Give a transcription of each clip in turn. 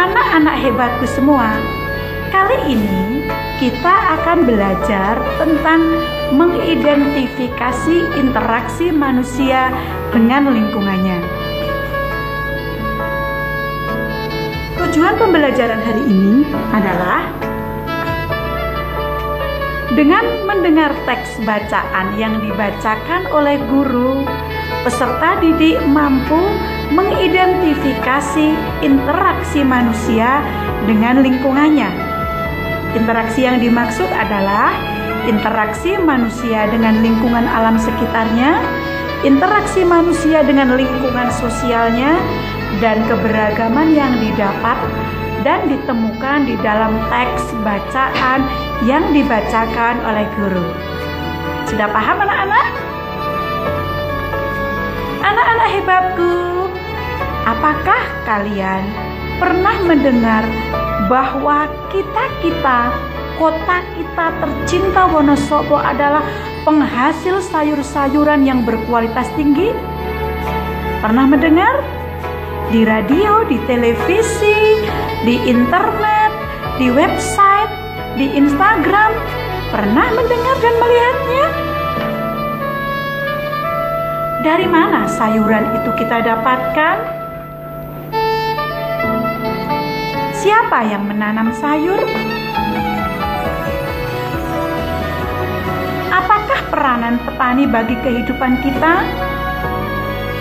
Anak-anak hebatku semua, kali ini kita akan belajar tentang mengidentifikasi interaksi manusia dengan lingkungannya. Tujuan pembelajaran hari ini adalah dengan mendengar teks bacaan yang dibacakan oleh guru, peserta didik mampu mengidentifikasi interaksi manusia dengan lingkungannya. Interaksi yang dimaksud adalah interaksi manusia dengan lingkungan alam sekitarnya, interaksi manusia dengan lingkungan sosialnya, dan keberagaman yang didapat dan ditemukan di dalam teks bacaan yang dibacakan oleh guru. Sudah paham anak-anak? Anak-anak hebatku, apakah kalian pernah mendengar bahwa kota kita tercinta Wonosobo adalah penghasil sayur-sayuran yang berkualitas tinggi? Pernah mendengar? Di radio, di televisi, di internet, di website, di Instagram, pernah mendengar dan melihatnya? Dari mana sayuran itu kita dapatkan? Siapa yang menanam sayur? Apakah peranan petani bagi kehidupan kita?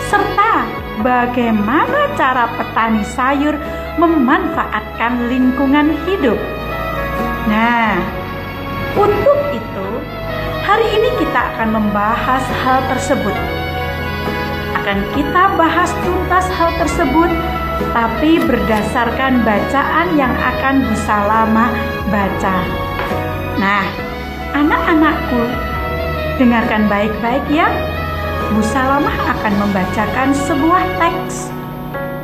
Serta bagaimana cara petani sayur memanfaatkan lingkungan hidup? Nah, untuk itu, hari ini kita akan membahas hal tersebut. Akan kita bahas tuntas hal tersebut, tapi berdasarkan bacaan yang akan Bu Salamah baca. Nah, anak-anakku, dengarkan baik-baik ya. Bu Salamah akan membacakan sebuah teks.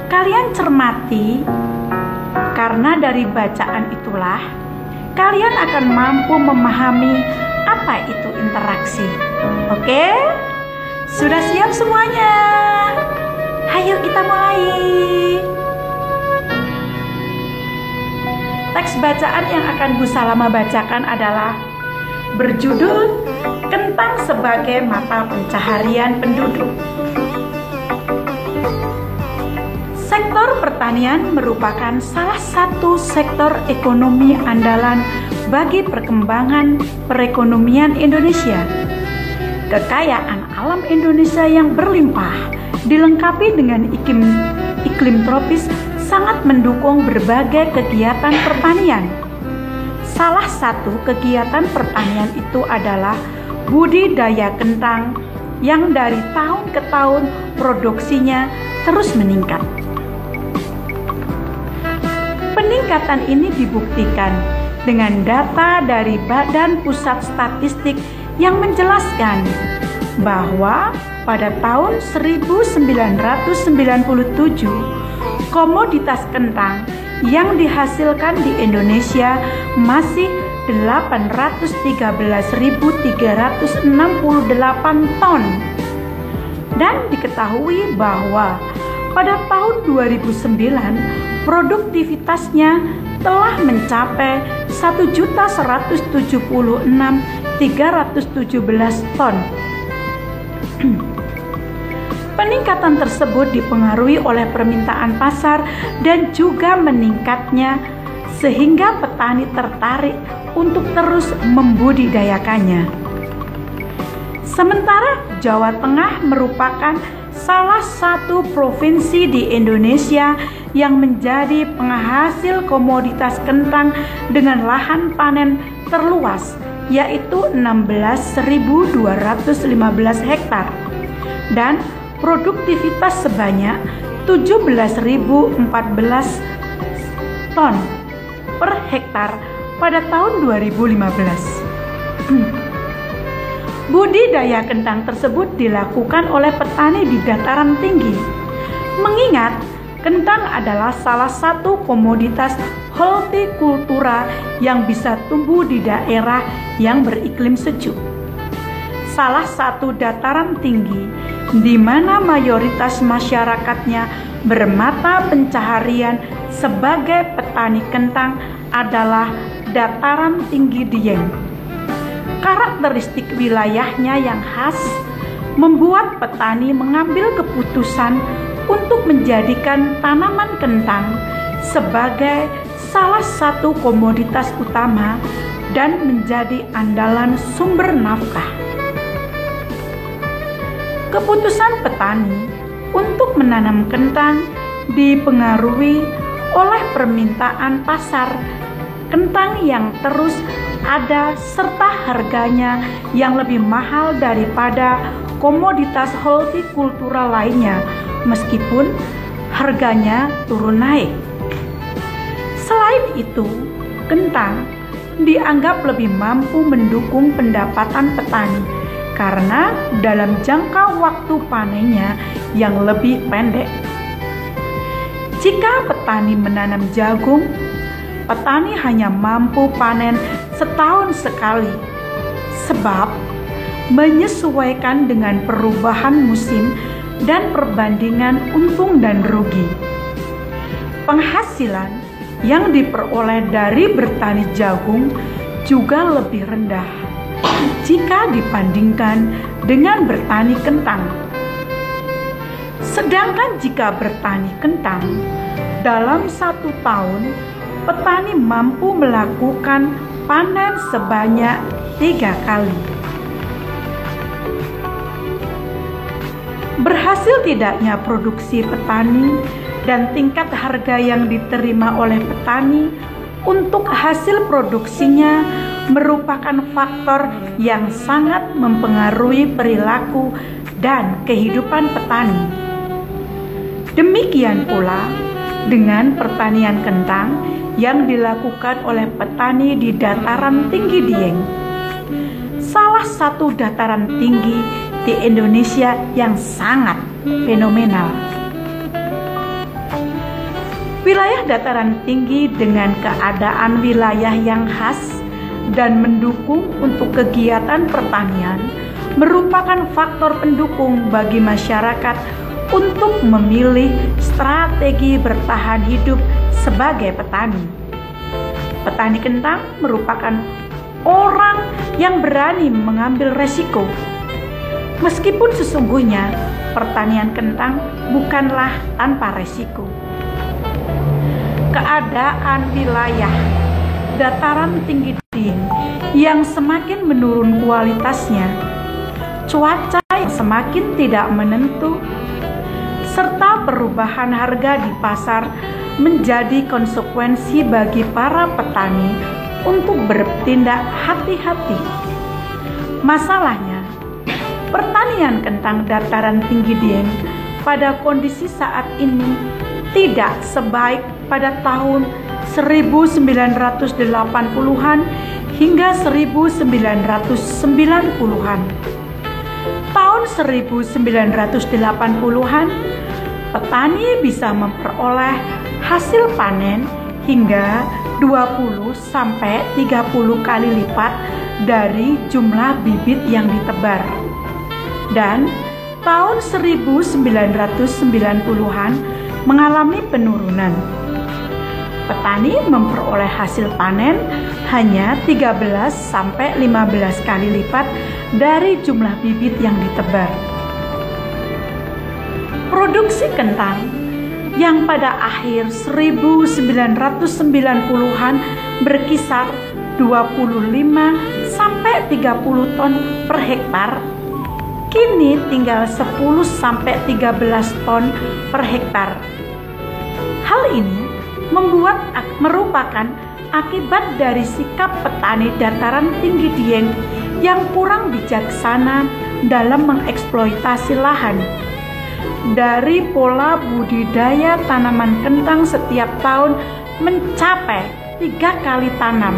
Kalian cermati, karena dari bacaan itulah kalian akan mampu memahami apa itu interaksi. Oke? Sudah siap semuanya? Ayo kita mulai. Teks bacaan yang akan Bu Salamah bacakan adalah berjudul Kentang sebagai Mata Pencaharian Penduduk. Sektor pertanian merupakan salah satu sektor ekonomi andalan bagi perkembangan perekonomian Indonesia. Kekayaan alam Indonesia yang berlimpah dilengkapi dengan iklim tropis sangat mendukung berbagai kegiatan pertanian. Salah satu kegiatan pertanian itu adalah budidaya kentang yang dari tahun ke tahun produksinya terus meningkat. Peningkatan ini dibuktikan dengan data dari Badan Pusat Statistik yang menjelaskan bahwa pada tahun 1997 komoditas kentang yang dihasilkan di Indonesia masih 813.368 ton. Dan diketahui bahwa pada tahun 2009 produktivitasnya telah mencapai 1.176.317 ton. Peningkatan tersebut dipengaruhi oleh permintaan pasar dan juga meningkatnya sehingga petani tertarik untuk terus membudidayakannya. Sementara Jawa Tengah merupakan salah satu provinsi di Indonesia yang menjadi penghasil komoditas kentang dengan lahan panen terluas, yaitu 16.215 hektar dan produktivitas sebanyak 17.014 ton per hektar pada tahun 2015. Budidaya kentang tersebut dilakukan oleh petani di dataran tinggi. Mengingat kentang adalah salah satu komoditas hortikultura yang bisa tumbuh di daerah yang beriklim sejuk. Salah satu dataran tinggi di mana mayoritas masyarakatnya bermata pencaharian sebagai petani kentang adalah dataran tinggi Dieng. Karakteristik wilayahnya yang khas membuat petani mengambil keputusan untuk menjadikan tanaman kentang sebagai salah satu komoditas utama dan menjadi andalan sumber nafkah. Keputusan petani untuk menanam kentang dipengaruhi oleh permintaan pasar kentang yang terus ada serta harganya yang lebih mahal daripada komoditas hortikultura lainnya meskipun harganya turun naik. Selain itu, kentang dianggap lebih mampu mendukung pendapatan petani karena dalam jangka waktu panennya yang lebih pendek. Jika petani menanam jagung, petani hanya mampu panen setahun sekali, sebab menyesuaikan dengan perubahan musim dan perbandingan untung dan rugi. Penghasilan yang diperoleh dari bertani jagung juga lebih rendah jika dibandingkan dengan bertani kentang. Sedangkan jika bertani kentang, dalam 1 tahun petani mampu melakukan panen sebanyak 3 kali. Berhasil tidaknya produksi petani dan tingkat harga yang diterima oleh petani untuk hasil produksinya merupakan faktor yang sangat mempengaruhi perilaku dan kehidupan petani. Demikian pula dengan pertanian kentang yang dilakukan oleh petani di dataran tinggi Dieng, salah satu dataran tinggi di Indonesia yang sangat fenomenal. Wilayah dataran tinggi dengan keadaan wilayah yang khas dan mendukung untuk kegiatan pertanian merupakan faktor pendukung bagi masyarakat untuk memilih strategi bertahan hidup sebagai petani. Petani kentang merupakan orang yang berani mengambil resiko. Meskipun sesungguhnya pertanian kentang bukanlah tanpa resiko. Keadaan wilayah dataran tinggi Dieng yang semakin menurun kualitasnya, cuaca yang semakin tidak menentu, serta perubahan harga di pasar menjadi konsekuensi bagi para petani untuk bertindak hati-hati. Masalahnya, pertanian kentang dataran tinggi Dieng pada kondisi saat ini tidak sebaik pada tahun 1980-an hingga 1990-an. Tahun 1980-an, petani bisa memperoleh hasil panen hingga 20-30 kali lipat dari jumlah bibit yang ditebar. Dan tahun 1990-an mengalami penurunan. Petani memperoleh hasil panen hanya 13-15 kali lipat dari jumlah bibit yang ditebar. Produksi kentang yang pada akhir 1990-an berkisar 25-30 ton per hektar, kini tinggal 10-13 ton per hektar. Hal ini merupakan akibat dari sikap petani dataran tinggi Dieng yang kurang bijaksana dalam mengeksploitasi lahan. Dari pola budidaya tanaman kentang setiap tahun mencapai 3 kali tanam,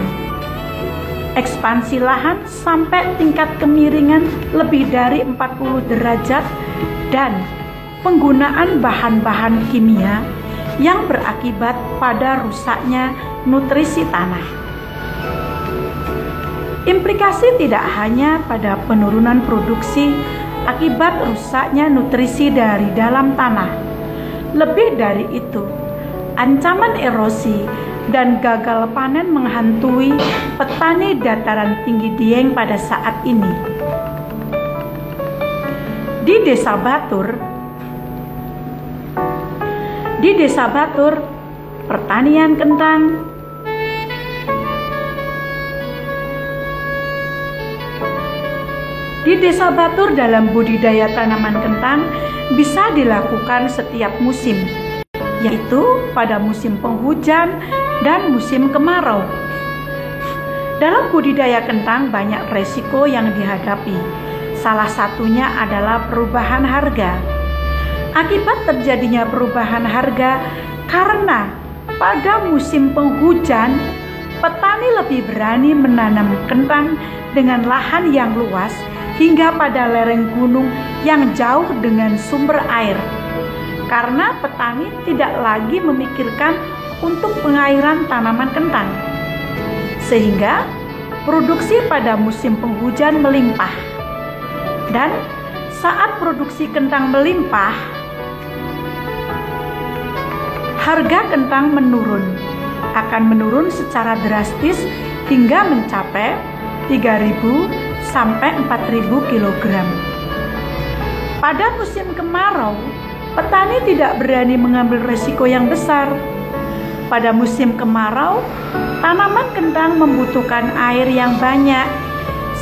ekspansi lahan sampai tingkat kemiringan lebih dari 40 derajat, dan penggunaan bahan-bahan kimia yang berakibat pada rusaknya nutrisi tanah. Implikasi tidak hanya pada penurunan produksi akibat rusaknya nutrisi dari dalam tanah, Lebih dari itu, ancaman erosi dan gagal panen menghantui petani dataran tinggi Dieng pada saat ini. Di Desa Batur, pertanian kentang dalam budidaya tanaman kentang bisa dilakukan setiap musim, yaitu pada musim penghujan dan musim kemarau. Dalam budidaya kentang banyak resiko yang dihadapi. Salah satunya adalah perubahan harga. Akibat terjadinya perubahan harga karena pada musim penghujan, petani lebih berani menanam kentang dengan lahan yang luas hingga pada lereng gunung yang jauh dengan sumber air. Karena petani tidak lagi memikirkan untuk pengairan tanaman kentang, sehingga produksi pada musim penghujan melimpah. Dan saat produksi kentang melimpah, harga kentang akan menurun secara drastis hingga mencapai 3.000 sampai 4.000 kg. Pada musim kemarau, petani tidak berani mengambil resiko yang besar. Pada musim kemarau, tanaman kentang membutuhkan air yang banyak,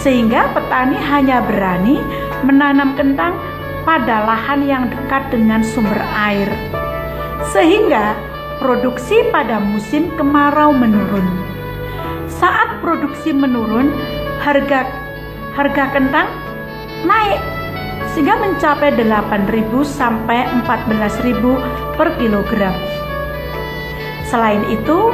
sehingga petani hanya berani menanam kentang pada lahan yang dekat dengan sumber air, sehingga produksi pada musim kemarau menurun. Saat produksi menurun, harga kentang naik sehingga mencapai 8.000 sampai 14.000 per kilogram. Selain itu,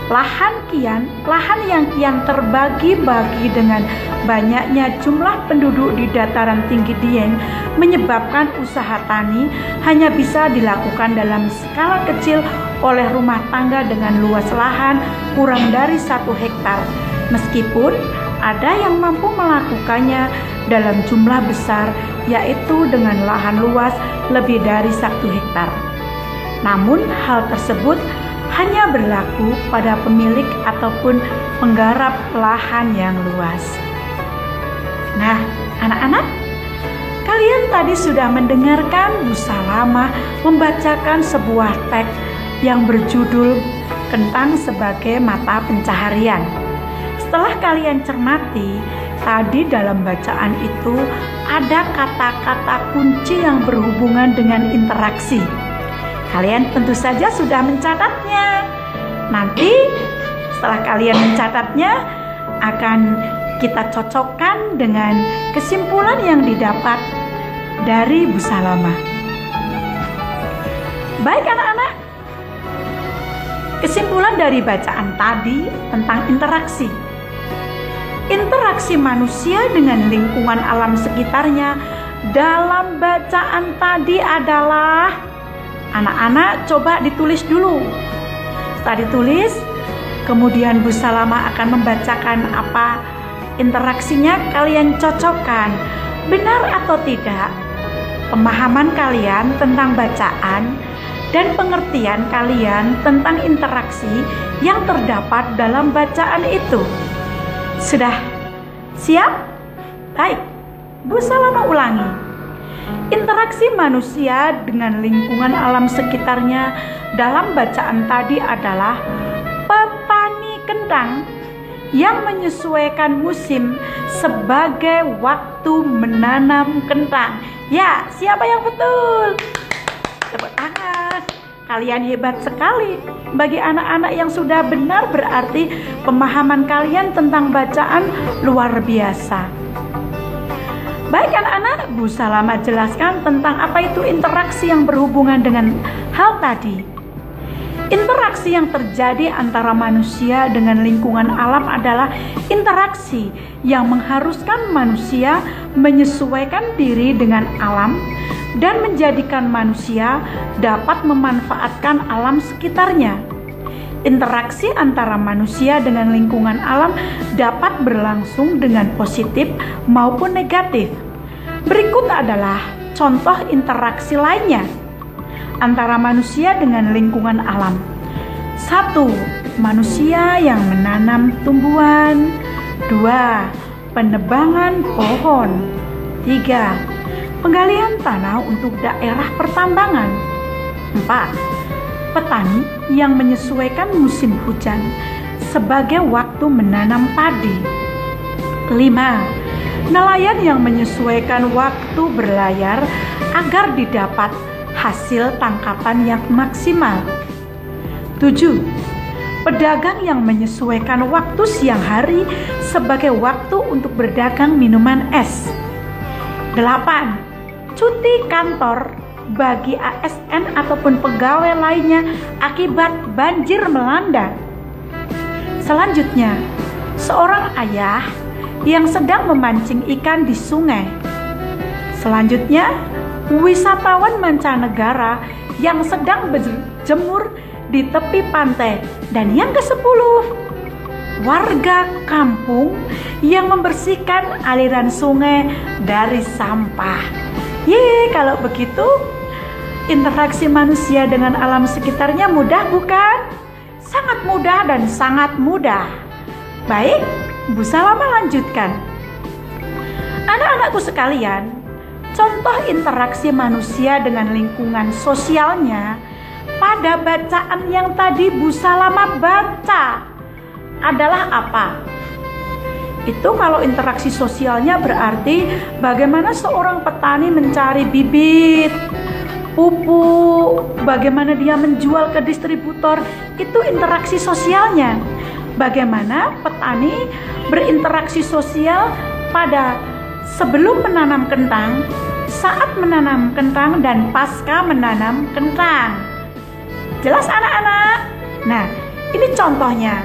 lahan yang kian terbagi-bagi dengan banyaknya jumlah penduduk di dataran tinggi Dieng menyebabkan usaha tani hanya bisa dilakukan dalam skala kecil oleh rumah tangga dengan luas lahan kurang dari 1 hektar, meskipun ada yang mampu melakukannya dalam jumlah besar, yaitu dengan lahan luas lebih dari 1 hektar. Namun hal tersebut hanya berlaku pada pemilik ataupun penggarap lahan yang luas. Nah, anak-anak, kalian tadi sudah mendengarkan Bu Salamah membacakan sebuah teks yang berjudul Kentang sebagai Mata Pencaharian. Setelah kalian cermati, tadi dalam bacaan itu ada kata-kata kunci yang berhubungan dengan interaksi. Kalian tentu saja sudah mencatatnya. Nanti setelah kalian mencatatnya, akan kita cocokkan dengan kesimpulan yang didapat dari Bu Salamah. Baik anak-anak, kesimpulan dari bacaan tadi tentang interaksi. Interaksi manusia dengan lingkungan alam sekitarnya dalam bacaan tadi adalah, anak-anak coba ditulis dulu. Setelah ditulis, kemudian Bu Salamah akan membacakan apa interaksinya, kalian cocokkan. Benar atau tidak pemahaman kalian tentang bacaan dan pengertian kalian tentang interaksi yang terdapat dalam bacaan itu. Sudah siap? Baik, Bu Salamah ulangi. Interaksi manusia dengan lingkungan alam sekitarnya dalam bacaan tadi adalah petani kentang yang menyesuaikan musim sebagai waktu menanam kentang. Ya, siapa yang betul? Tepuk tangan. Kalian hebat sekali. Bagi anak-anak yang sudah benar, berarti pemahaman kalian tentang bacaan luar biasa. Baik anak-anak, Bu Salamah jelaskan tentang apa itu interaksi yang berhubungan dengan hal tadi. Interaksi yang terjadi antara manusia dengan lingkungan alam adalah interaksi yang mengharuskan manusia menyesuaikan diri dengan alam dan menjadikan manusia dapat memanfaatkan alam sekitarnya. Interaksi antara manusia dengan lingkungan alam dapat berlangsung dengan positif maupun negatif. Berikut adalah contoh interaksi lainnya. antara manusia dengan lingkungan alam. 1. Manusia yang menanam tumbuhan. 2. Penebangan pohon. 3. Penggalian tanah untuk daerah pertambangan. 4. Petani yang menyesuaikan musim hujan sebagai waktu menanam padi. 5. Nelayan yang menyesuaikan waktu berlayar agar didapat hasil tangkapan yang maksimal. 7. Pedagang yang menyesuaikan waktu siang hari sebagai waktu untuk berdagang minuman es. 8. Cuti kantor bagi ASN ataupun pegawai lainnya akibat banjir melanda. Selanjutnya, seorang ayah yang sedang memancing ikan di sungai. Selanjutnya, wisatawan mancanegara yang sedang berjemur di tepi pantai. Dan yang ke-10, warga kampung yang membersihkan aliran sungai dari sampah. Kalau begitu interaksi manusia dengan alam sekitarnya mudah bukan? Sangat mudah dan sangat mudah. Baik, Bu Salama lanjutkan. Anak-anakku sekalian, contoh interaksi manusia dengan lingkungan sosialnya pada bacaan yang tadi Bu Salama baca adalah apa? Itu kalau interaksi sosialnya berarti bagaimana seorang petani mencari bibit, pupuk, bagaimana dia menjual ke distributor, itu interaksi sosialnya. Bagaimana petani berinteraksi sosial pada sebelum menanam kentang, saat menanam kentang, dan pasca menanam kentang. Jelas anak-anak? Nah, ini contohnya.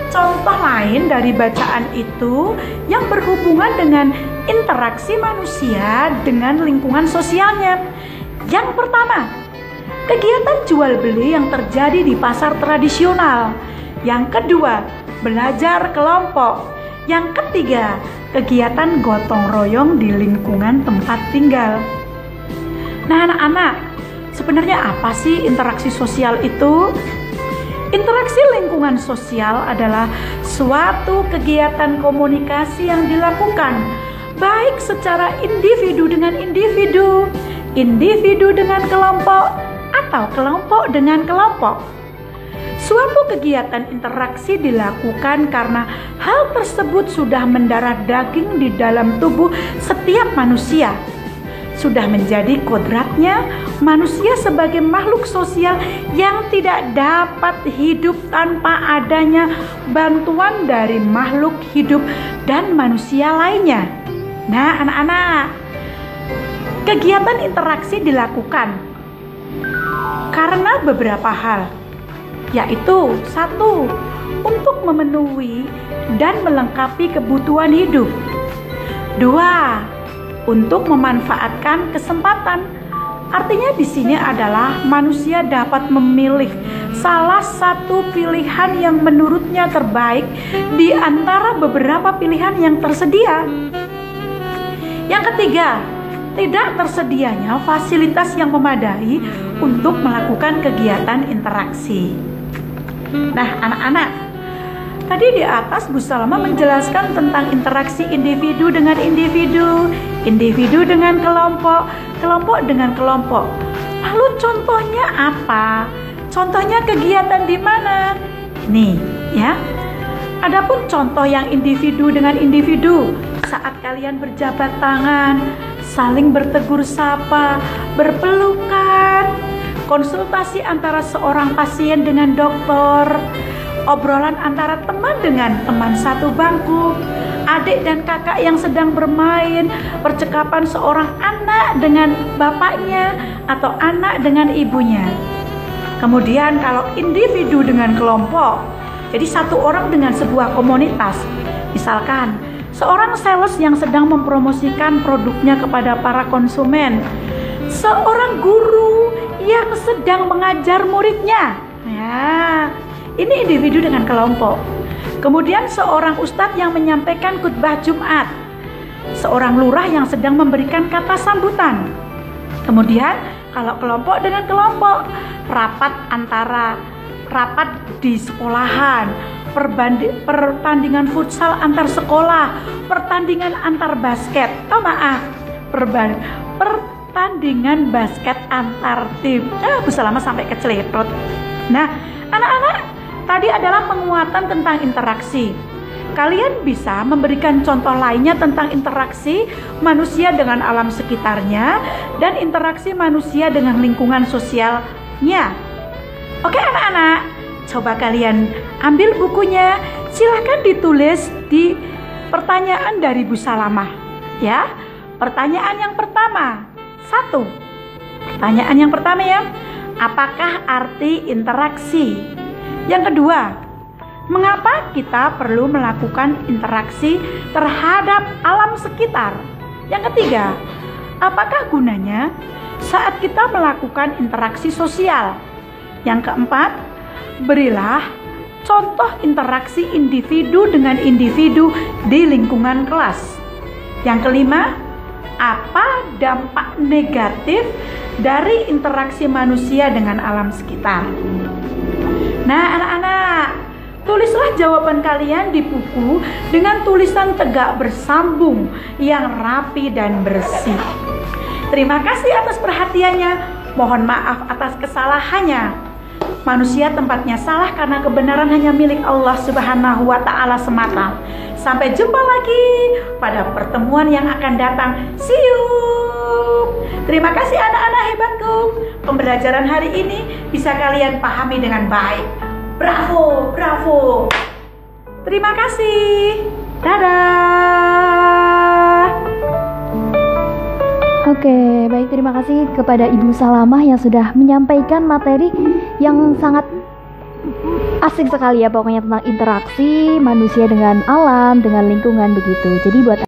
Contoh lain dari bacaan itu yang berhubungan dengan interaksi manusia dengan lingkungan sosialnya. Yang pertama, kegiatan jual beli yang terjadi di pasar tradisional. Yang kedua, belajar kelompok. Yang ketiga, kegiatan gotong royong di lingkungan tempat tinggal. Nah, anak-anak, sebenarnya apa sih interaksi sosial itu? Interaksi lingkungan sosial adalah suatu kegiatan komunikasi yang dilakukan baik secara individu dengan individu, individu dengan kelompok, atau kelompok dengan kelompok. Suatu kegiatan interaksi dilakukan karena hal tersebut sudah mendarah daging di dalam tubuh setiap manusia. Sudah menjadi kodratnya manusia sebagai makhluk sosial yang tidak dapat hidup tanpa adanya bantuan dari makhluk hidup dan manusia lainnya. Nah, anak-anak, kegiatan interaksi dilakukan karena beberapa hal, yaitu 1. Untuk memenuhi dan melengkapi kebutuhan hidup. 2. Untuk memanfaatkan kesempatan. Artinya di sini adalah manusia dapat memilih salah satu pilihan yang menurutnya terbaik di antara beberapa pilihan yang tersedia. Yang ketiga, tidak tersedianya fasilitas yang memadai untuk melakukan kegiatan interaksi. Nah, anak-anak, tadi di atas Bu Salama menjelaskan tentang interaksi individu dengan individu, individu dengan kelompok, kelompok dengan kelompok. Lalu contohnya apa? Contohnya kegiatan di mana? Nih, ya. Adapun contoh yang individu dengan individu, saat kalian berjabat tangan, saling bertegur sapa, berpelukan, konsultasi antara seorang pasien dengan dokter, obrolan antara teman dengan teman satu bangku, adik dan kakak yang sedang bermain, percakapan seorang anak dengan bapaknya atau anak dengan ibunya. Kemudian kalau individu dengan kelompok, jadi satu orang dengan sebuah komunitas. Misalkan seorang sales yang sedang mempromosikan produknya kepada para konsumen, seorang guru yang sedang mengajar muridnya. Ya, ini individu dengan kelompok. Kemudian seorang ustadz yang menyampaikan khutbah Jumat, seorang lurah yang sedang memberikan kata sambutan. Kemudian Kalau kelompok dengan kelompok, rapat di sekolahan, pertandingan futsal antar sekolah, pertandingan antar basket. Pertandingan basket antar tim. Bisa lama sampai keceletot. Nah, anak-anak, tadi adalah penguatan tentang interaksi. Kalian bisa memberikan contoh lainnya tentang interaksi manusia dengan alam sekitarnya dan interaksi manusia dengan lingkungan sosialnya. Oke anak-anak, coba kalian ambil bukunya. Silahkan ditulis di pertanyaan dari Bu Salamah. Ya, pertanyaan yang pertama. 1. Pertanyaan yang pertama ya. Apakah arti interaksi? Yang kedua, mengapa kita perlu melakukan interaksi terhadap alam sekitar? Yang ketiga, apakah gunanya saat kita melakukan interaksi sosial? Yang keempat, berilah contoh interaksi individu dengan individu di lingkungan kelas. Yang kelima, apa dampak negatif dari interaksi manusia dengan alam sekitar? Nah, anak-anak, tulislah jawaban kalian di buku dengan tulisan tegak bersambung yang rapi dan bersih. Terima kasih atas perhatiannya. Mohon maaf atas kesalahannya. Manusia tempatnya salah karena kebenaran hanya milik Allah Subhanahu wa Ta'ala semata. Sampai jumpa lagi pada pertemuan yang akan datang. See you. Terima kasih anak-anak hebatku. Pembelajaran hari ini bisa kalian pahami dengan baik. Bravo, bravo. Terima kasih. Dadah. Oke, baik, terima kasih kepada Ibu Salamah yang sudah menyampaikan materi yang sangat asik sekali ya, pokoknya tentang interaksi manusia dengan alam, dengan lingkungan begitu. Jadi buat